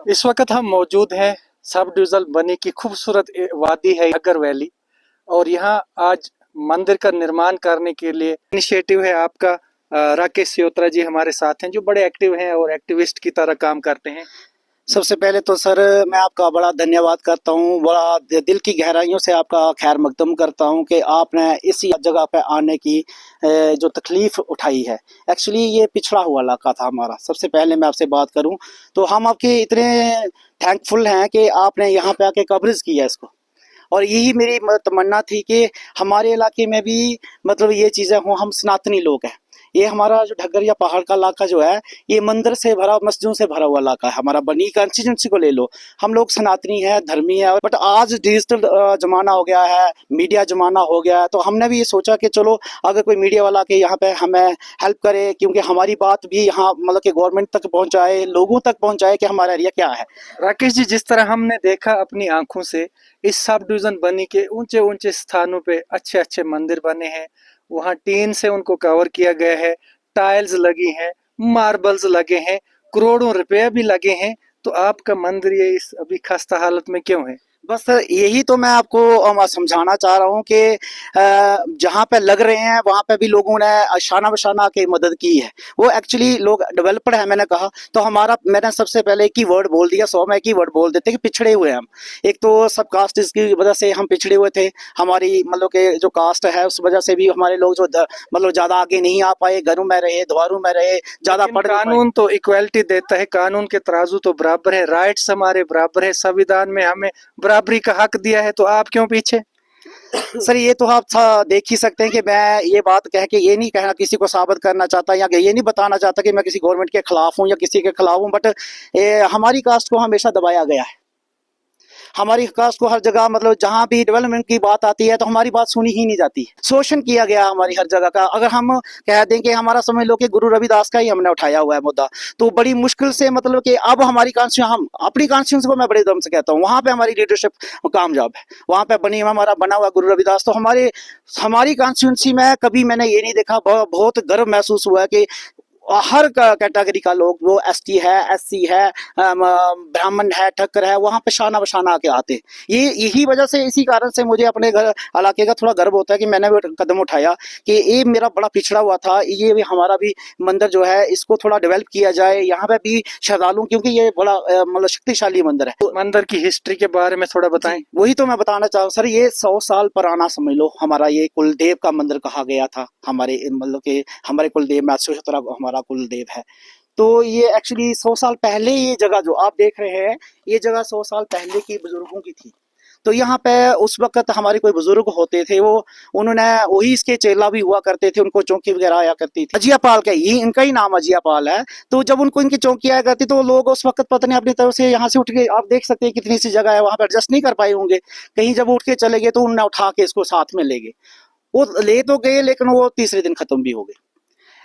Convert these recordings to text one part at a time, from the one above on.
इस वक्त हम मौजूद हैं सब डिविजन बनी की खूबसूरत वादी है अगर वैली। और यहाँ आज मंदिर का निर्माण करने के लिए इनिशिएटिव है आपका। राकेश सियोत्रा जी हमारे साथ हैं जो बड़े एक्टिव हैं और एक्टिविस्ट की तरह काम करते हैं। सबसे पहले तो सर मैं आपका बड़ा धन्यवाद करता हूँ, बड़ा दिल की गहराइयों से आपका खैर मकदम करता हूँ कि आपने इसी जगह पे आने की जो तकलीफ़ उठाई है। एक्चुअली ये पिछड़ा हुआ इलाका था हमारा। सबसे पहले मैं आपसे बात करूँ तो हम आपके इतने थैंकफुल हैं कि आपने यहाँ पे आके कवरेज किया इसको। और यही मेरी तमन्ना थी कि हमारे इलाके में भी मतलब ये चीज़ें हों। हम सनातनी लोग हैं। ये हमारा जो ढगरिया पहाड़ का इलाका जो है ये मंदिर से भरा, मस्जिदों से भरा हुआ इलाका है। हमारा बनी कंस्टिट्यूंसी को ले लो, हम लोग सनातनी है, धर्मी है। बट आज डिजिटल जमाना हो गया है, मीडिया जमाना हो गया है, तो हमने भी ये सोचा कि चलो अगर कोई मीडिया वाला के यहाँ पे हमें हेल्प करे, क्योंकि हमारी बात भी यहाँ मतलब कि गवर्नमेंट तक पहुँचाए, लोगों तक पहुँचाए कि हमारा एरिया क्या है। राकेश जी, जिस तरह हमने देखा अपनी आंखों से इस सब डिवीजन बनी के ऊंचे ऊंचे स्थानों पे अच्छे अच्छे मंदिर बने हैं। वहाँ टीन से उनको कवर किया गया है, टाइल्स लगी हैं, मार्बल्स लगे हैं, करोड़ों रुपए भी लगे हैं। तो आपका मंदिर ये इस अभी खस्ता हालत में क्यों है? बस यही तो मैं आपको समझाना चाह रहा हूँ कि जहाँ पे लग रहे हैं वहाँ पे भी लोगों ने शाना बशाना के मदद की है। वो एक्चुअली लोग डेवलपर है। मैंने कहा तो मैंने सबसे पहले एक ही वर्ड बोल दिया, 100 में एक ही वर्ड बोल देते कि पिछड़े हुए हैं हम। एक तो सब कास्ट की वजह से हम पिछड़े हुए थे। हमारी मतलब के जो कास्ट है उस वजह से भी हमारे लोग जो मतलब ज़्यादा आगे नहीं आ पाए, घरों में रहे, द्वारों में रहे, ज़्यादा पढ़ नहीं पाए। कानून तो इक्वालिटी देता है, कानून के तराजू तो बराबर है, राइट्स हमारे बराबर है, संविधान में हमें बराबरी का हक दिया है, तो आप क्यों पीछे? सर ये तो आप देख ही सकते हैं कि मैं ये बात कह के ये नहीं कहना, किसी को साबित करना चाहता या ये नहीं बताना चाहता कि मैं किसी गवर्नमेंट के खिलाफ हूँ या किसी के खिलाफ हूँ। बट हमारी कास्ट को हमेशा दबाया गया है। हमारी कास्ट को हर जगह मतलब जहाँ भी डेवलपमेंट की बात आती है तो हमारी बात सुनी ही नहीं जाती। शोषण किया गया हमारी हर जगह का। अगर हम कह दें कि हमारा समझ लो कि गुरु रविदास का ही हमने उठाया हुआ है मुद्दा, तो बड़ी मुश्किल से मतलब कि अब हमारी कॉन्स्टिट्यूशन, हम अपनी कॉन्स्टिट्यूशन को मैं बड़े दम से कहता हूँ, वहाँ पे हमारी लीडरशिप कामयाब है। वहाँ पे हमारा बना हुआ गुरु रविदास। तो हमारी कॉन्स्टिट्यूंसी में कभी मैंने ये नहीं देखा, बहुत गर्व महसूस हुआ कि हर कैटेगरी का लोग, वो एसटी है, एससी है, ब्राह्मण है, ठक्कर है, वहाँ पे शाना बशाना आके आते। यही वजह से, इसी कारण से मुझे अपने घर इलाके का थोड़ा गर्व होता है कि मैंने भी कदम उठाया कि ये मेरा बड़ा पिछड़ा हुआ था, ये भी हमारा भी मंदिर जो है इसको थोड़ा डेवलप किया जाए। यहाँ पे भी श्रद्धालु, क्योंकि ये बड़ा मतलब शक्तिशाली मंदिर है। तो मंदिर की हिस्ट्री के बारे में थोड़ा बताएं। वही तो मैं बताना चाहूँ सर, ये 100 साल पुराना समझ लो। हमारा ये कुलदेव का मंदिर कहा गया था। हमारे मतलब कि हमारे कुलदेव में हमारा कुलदेव है। तो ये एक्चुअली 100 साल पहले ये जगह जो आप देख रहे हैं, ये जगह 100 साल पहले की बुजुर्गों की थी। तो यहाँ पे उस वक्त हमारे कोई बुजुर्ग होते थे, वो उन्होंने वही इसके चेला भी हुआ करते थे, उनको चौकी वगैरह आया करती थी। अजिया पाल का ही इनका ही नाम अजिया पाल है। तो जब उनको इनकी चौकी आया करती तो लोग उस वक्त पता नहीं अपनी तरफ से यहाँ से उठ के, आप देख सकते हैं कितनी सी जगह है, वहां पर एडजस्ट नहीं कर पाए होंगे। कहीं जब उठ के चले गए तो उन्होंने उठा के इसको साथ में ले गए। वो ले तो गए लेकिन वो तीसरे दिन खत्म भी हो गए।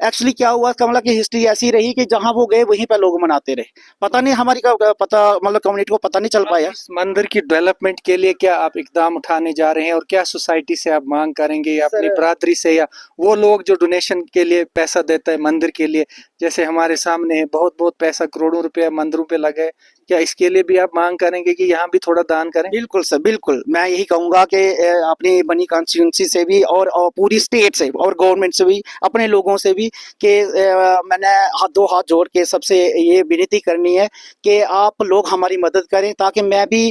एक्चुअली क्या हुआ, कमला की हिस्ट्री ऐसी रही कि जहां वो गए वहीं पे लोग मनाते रहे। पता नहीं हमारी पता मतलब कम्युनिटी को पता नहीं चल पाया। इस मंदिर की डेवलपमेंट के लिए क्या आप इकदाम उठाने जा रहे हैं और क्या सोसाइटी से आप मांग करेंगे, या अपनी बरादरी से, या वो लोग जो डोनेशन के लिए पैसा देता है मंदिर के लिए, जैसे हमारे सामने है बहुत बहुत पैसा, करोड़ों रुपया मंदिरों पे लगे, क्या इसके लिए भी आप मांग करेंगे कि यहाँ भी थोड़ा दान करें? बिल्कुल सर, बिल्कुल। मैं यही कहूंगा कि अपनी बनी कॉन्स्टिट्यूंसी से भी और पूरी स्टेट से और गवर्नमेंट से भी, अपने लोगों से भी, कि मैंने दो हाथ जोड़ के सबसे ये विनती करनी है कि आप लोग हमारी मदद करें, ताकि मैं भी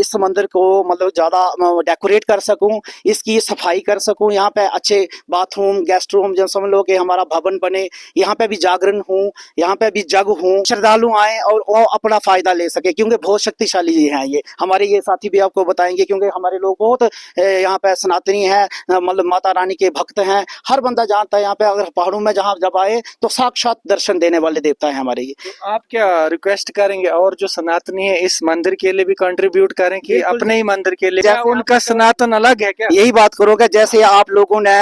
इस मंदिर को मतलब ज़्यादा डेकोरेट कर सकूं, इसकी सफाई कर सकूं। यहाँ पे अच्छे बाथरूम, गेस्ट रूम, जब समझ लो कि हमारा भवन बने, यहाँ पे भी जागरण हूँ, यहाँ पे भी जग हूँ, श्रद्धालु आए और वो अपना फायदा ले सके, क्योंकि बहुत शक्तिशाली हैं ये हमारे। ये साथी भी आपको बताएंगे, क्योंकि हमारे लोग बहुत यहाँ पे सनातनी हैं, मतलब माता रानी के भक्त हैं। हर बंदा जानता है यहाँ पे, अगर पहाड़ों में जहाँ जब आए तो साक्षात दर्शन देने वाले देवता है हमारे ये। तो आप क्या रिक्वेस्ट करेंगे और जो सनातनी है इस मंदिर के लिए भी कंट्रीब्यूट करें कि अपने ही मंदिर के लिए, क्या उनका सनातन अलग है क्या? यही बात करोगे, जैसे आप लोगों ने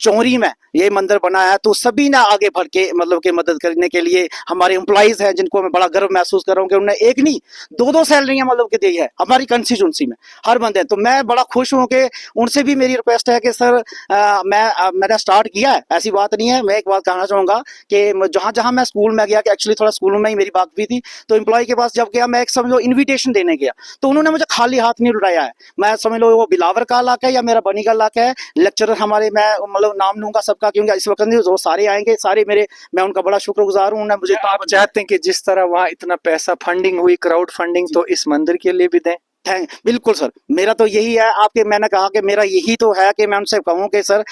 चौरी में ये मंदिर बनाया, तो सभी ने आगे बढ़ के मतलब कि मदद करने के लिए, हमारे एम्प्लॉइज हैं जिनको मैं बड़ा गर्व महसूस महसूस कर रहा हूँ कि उन्होंने एक नहीं दो दो सैलरियां मतलब कि दी है हमारी कंस्टिट्यूंसी में हर बंदे। तो मैं बड़ा खुश हूँ कि उनसे भी मेरी रिक्वेस्ट है कि सर मैंने स्टार्ट किया है, ऐसी बात नहीं है। मैं एक बात कहना चाहूंगा कि जहां जहां मैं स्कूल में गया, कि एक्चुअली थोड़ा स्कूल में ही मेरी बात भी थी, तो एम्प्लॉय के पास जब गया मैं एक समझ लो इन्विटेशन देने गया, तो उन्होंने मुझे खाली हाथ नहीं लुटाया है। मैं समझ लो वो बिलावर का इलाका है या मेरा बनी का इलाका है, लेक्चरर हमारे, मैं मतलब नाम लूंगा सबका क्योंकि इस वक्त नहीं, जो सारे आएंगे सारे मेरे, मैं उनका बड़ा शुक्रगुजार हूँ। उन्होंने मुझे आप चाहते हैं कि जिस तरह वहाँ इतना पैसा फंडिंग हुई, क्राउड फंडिंग, तो इस मंदिर के लिए भी दें? बिल्कुल सर, मेरा तो यही है। आपके मैंने कहा कि मेरा यही तो है कि मैं उनसे कहूँ कि सर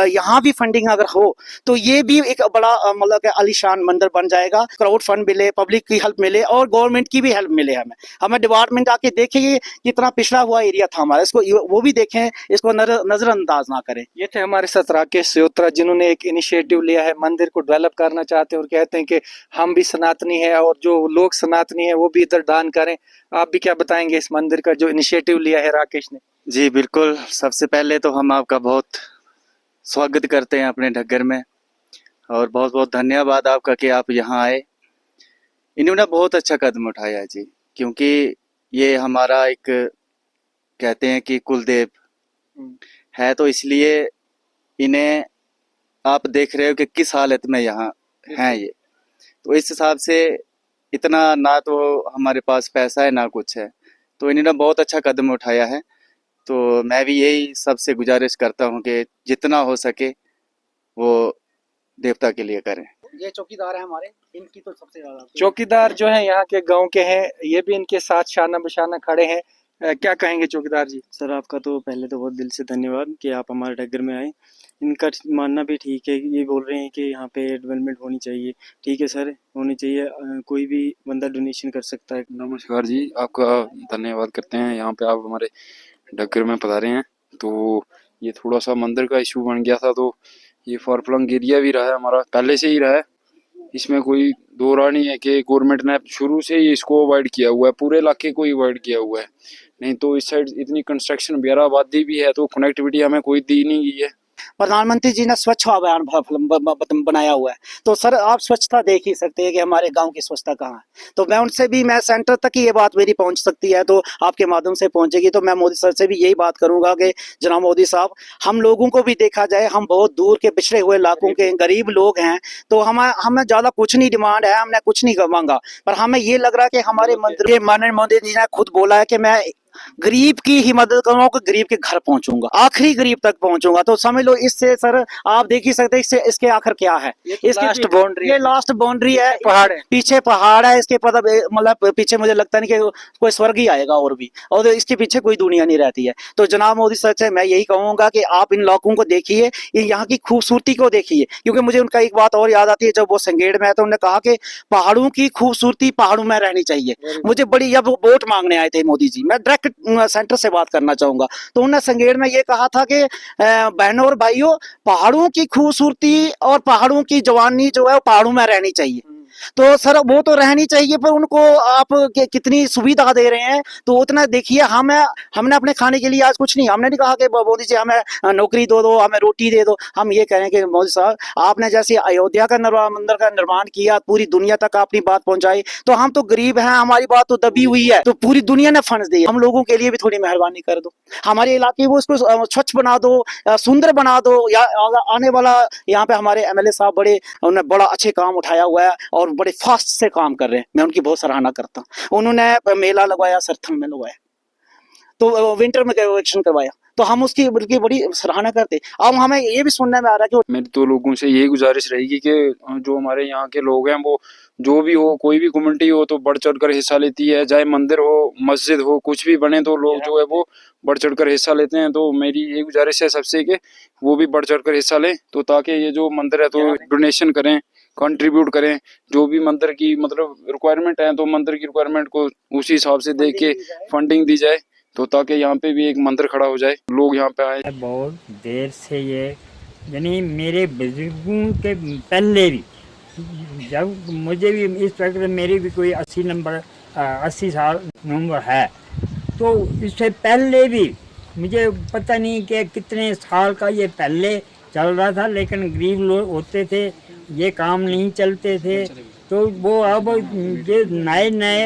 यहाँ भी फंडिंग अगर हो तो ये भी एक बड़ा मतलब कि आलीशान मंदिर बन जाएगा। क्राउड फंड मिले, पब्लिक की हेल्प मिले और गवर्नमेंट की भी हेल्प मिले। हमें डिपार्टमेंट आके देखे ये कितना पिछड़ा हुआ एरिया था हमारा, इसको वो भी देखें, इसको नजरअंदाज ना करें। ये थे हमारे साथ राकेश सियोत्रा, जिन्होंने एक इनिशिएटिव लिया है, मंदिर को डेवलप करना चाहते हैं और कहते हैं कि हम भी सनातनी है और जो लोग सनातनी है वो भी इधर दान करें। आप भी क्या बताएंगे इस मंदिर का जो इनिशिएटिव लिया है राकेश ने? जी बिल्कुल, सबसे पहले तो हम आपका बहुत स्वागत करते हैं अपने ढग्गर में और बहुत बहुत धन्यवाद आपका कि आप यहाँ आए। इन्होंने बहुत अच्छा कदम उठाया है जी, क्योंकि ये हमारा एक कहते हैं कि कुलदेव है, तो इसलिए इन्हें आप देख रहे हो कि किस हालत में यहाँ हैं ये। तो इस हिसाब से इतना ना तो हमारे पास पैसा है ना कुछ है, तो इन्होंने बहुत अच्छा कदम उठाया है। तो मैं भी यही सबसे गुजारिश करता हूँ कि जितना हो सके वो देवता के लिए करें। ये चौकीदार है हमारे, इनकी तो सबसे ज्यादा चौकीदार जो है यहाँ के गांव के हैं, ये भी इनके साथ शाना बशाना खड़े हैं। क्या कहेंगे चौकीदार जी? सर आपका तो पहले तो बहुत दिल से धन्यवाद कि आप हमारे डगर में आए। इनका मानना भी ठीक है, ये बोल रहे हैं कि यहाँ पे डेवलपमेंट होनी चाहिए। ठीक है सर, होनी चाहिए। कोई भी बंदा डोनेशन कर सकता है। नमस्कार जी, आपका धन्यवाद करते हैं यहाँ पे आप हमारे डगर में पधारे हैं। तो ये थोड़ा सा मंदिर का इशू बन गया था, तो ये फारफ्लंग एरिया भी रहा है हमारा, पहले से ही रहा है, इसमें कोई दो राय नहीं है कि गवर्नमेंट ने शुरू से ही इसको अवॉइड किया हुआ है, पूरे इलाके को ही अवॉइड किया हुआ है। नहीं तो इस साइड इतनी कंस्ट्रक्शन वगैरह आबादी भी है, तो कनेक्टिविटी हमें कोई दी नहीं गई है। प्रधानमंत्री जी ने स्वच्छ अभियान बनाया हुआ है, तो सर आप स्वच्छता देख ही सकते हैं कि हमारे गांव की स्वच्छता कहाँ है। तो मैं उनसे भी, मैं सेंटर तक ही ये बात मेरी पहुंच सकती है, तो आपके माध्यम से पहुंचेगी। तो मैं मोदी सर से भी यही बात करूंगा कि जनाब मोदी साहब, हम लोगों को भी देखा जाए, हम बहुत दूर के पिछड़े हुए इलाकों के गरीब लोग हैं, तो हमें ज्यादा कुछ नहीं डिमांड है, हमने कुछ नहीं मांगा, पर हमें ये लग रहा है कि हमारे मंत्री माननीय मोदी जी ने खुद बोला है कि मैं गरीब की ही मदद करूंगा, गरीब के घर पहुंचूंगा, आखिरी गरीब तक पहुंचूंगा। तो समझ लो इससे सर आप देख ही सकते हैं इससे इसके आखिर क्या है। इसकी लास्ट बाउंड्री, ये लास्ट बाउंड्री है, पहाड़ है, पीछे पहाड़ है, इसके मतलब पीछे मुझे लगता नहीं कि कोई स्वर्ग ही आएगा और भी, और इसके पीछे कोई दुनिया नहीं रहती है। तो जनाब मोदी सर से मैं यही कहूंगा कि आप इन इलाकों को देखिए, यहाँ की खूबसूरती को देखिए, क्योंकि मुझे उनका एक बात और याद आती है, जब वो संगेड़ में है तो उन्होंने कहा कि पहाड़ों की खूबसूरती पहाड़ों में रहनी चाहिए। मुझे बड़ी, जब वोट मांगने आए थे मोदी जी, मैं डायरेक्ट सेंटर से बात करना चाहूंगा, तो उन्होंने संगेड़ में ये कहा था कि बहनों और भाइयों, पहाड़ों की खूबसूरती और पहाड़ों की जवानी जो है वो पहाड़ों में रहनी चाहिए। तो सर वो तो रहनी चाहिए, पर उनको आप कितनी सुविधा दे रहे हैं, तो उतना देखिए। हमने अपने खाने के लिए आज कुछ नहीं, हमने नहीं कहा कि मोदी जी हमें नौकरी दो, हमें रोटी दे दो। हम ये कह रहे हैं कि मोदी साहब, आपने जैसे अयोध्या का मंदिर का निर्माण किया, पूरी दुनिया तक अपनी बात पहुंचाई, तो हम तो गरीब हैं, हमारी बात तो दबी हुई है, तो पूरी दुनिया ने फंड दिए, हम लोगों के लिए भी थोड़ी मेहरबानी कर दो। हमारे इलाके वो उसको स्वच्छ बना दो, सुंदर बना दो। या आने वाला यहाँ पे हमारे एमएलए साहब बड़े, उन्होंने बड़ा अच्छे काम उठाया हुआ है और बड़े फास्ट से काम कर रहे हैं, मैं उनकी बहुत सराहना करता हूँ। उन्होंने मेला लगवाया, सरथम में लगवाया, तो विंटर में इलेक्शन करवाया, तो हम उसकी बल्कि बड़ी सराहना करते। अब हमें ये भी सुनने में आ रहा है कि मेरी तो लोगों से यही गुजारिश रहेगी कि जो हमारे यहाँ के लोग हैं, वो जो भी हो, कोई भी कम्युनिटी हो, तो बढ़ चढ़ कर हिस्सा लेती है, चाहे मंदिर हो, मस्जिद हो, कुछ भी बने, तो लोग जो है वो बढ़ चढ़ कर हिस्सा लेते हैं। तो मेरी ये गुजारिश है सबसे कि वो भी बढ़ चढ़ कर हिस्सा लें, तो ताकि ये जो मंदिर है तो डोनेशन करें, कंट्रीब्यूट करें, जो भी मंदिर की मतलब रिक्वायरमेंट है, तो मंदिर की रिक्वायरमेंट को उसी हिसाब से देख के फंडिंग दी जाए, तो ताकि यहाँ पे भी एक मंदिर खड़ा हो जाए, लोग यहाँ पे आए। बहुत देर से ये, यानी मेरे बुजुर्गों के पहले भी, जब मुझे भी इस वक्त मेरी भी कोई 80 साल उम्र है, तो इससे पहले भी मुझे पता नहीं कि कितने साल का ये पहले चल रहा था, लेकिन गरीब लोग होते थे, ये काम नहीं चलते थे, तो वो अब जो नए नए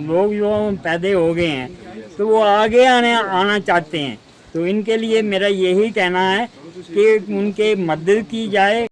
लोग जो पैदा हो गए हैं तो वो आगे आना चाहते हैं। तो इनके लिए मेरा यही कहना है कि उनके मदद की जाए।